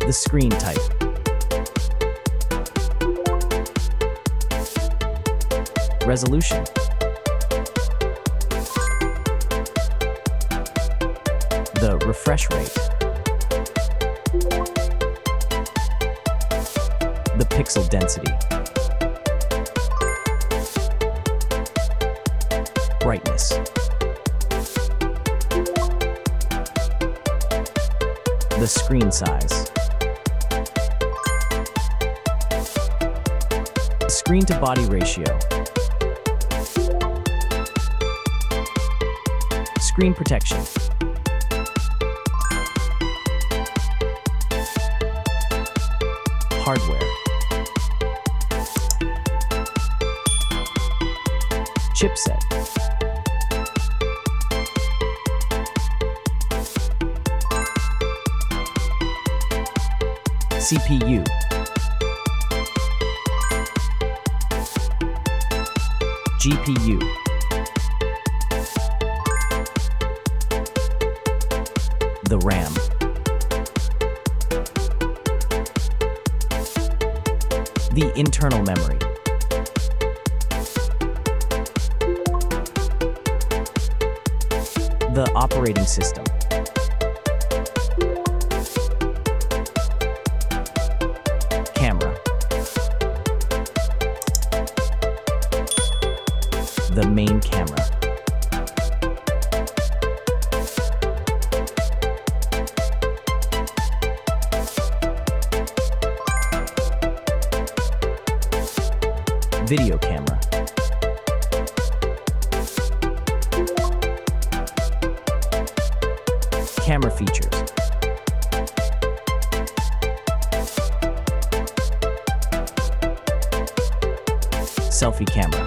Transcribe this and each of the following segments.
The screen type. Resolution. The refresh rate. The pixel density. Brightness. The screen size. Screen to body ratio. Screen protection. Hardware. Chipset. CPU. GPU. The RAM. The internal memory. The operating system. Camera. The main camera. Video camera. Camera features. Selfie camera.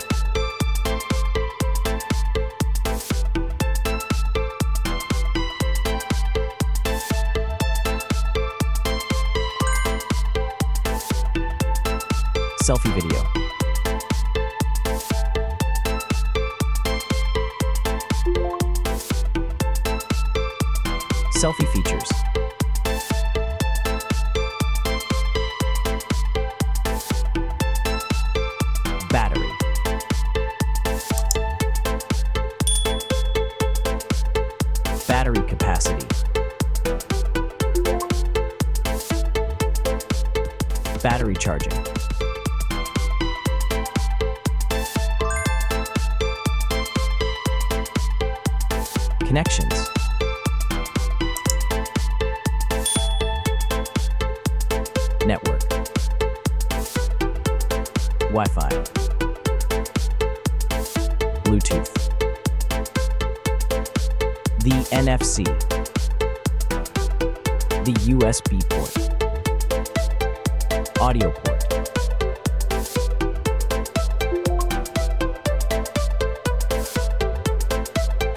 Selfie video. Selfie features. Battery. Battery capacity. Battery charging. Connections. Network. Wi-Fi. Bluetooth. The NFC. The USB port. Audio port.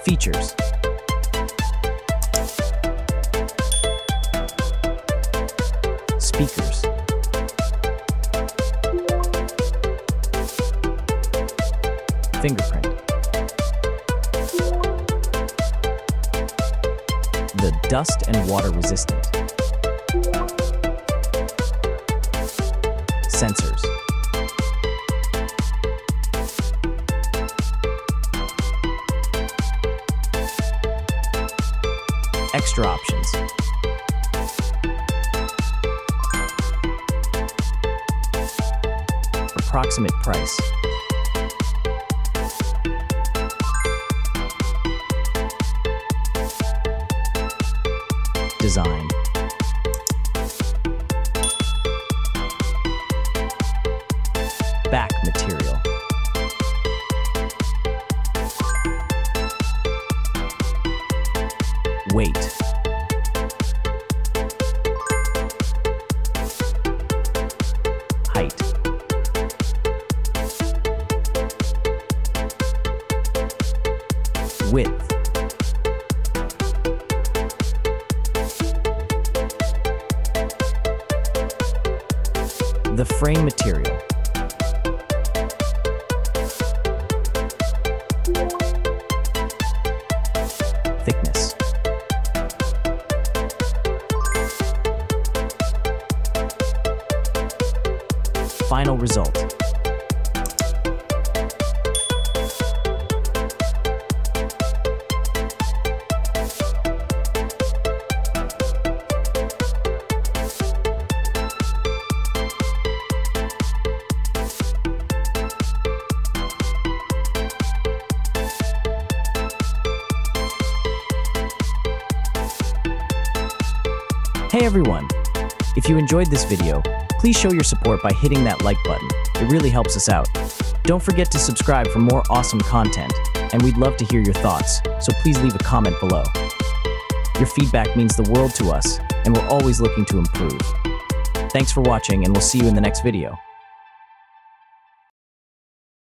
Features. Speakers. Fingerprint. The dust and water resistant. Sensors. Extra options. Approximate price. Design. Back material. Weight. Height. Width. The frame material. Thickness. final result. Hey everyone! If you enjoyed this video, please show your support by hitting that like button. It really helps us out. Don't forget to subscribe for more awesome content, and we'd love to hear your thoughts, so please leave a comment below. Your feedback means the world to us, and we're always looking to improve. Thanks for watching, and we'll see you in the next video.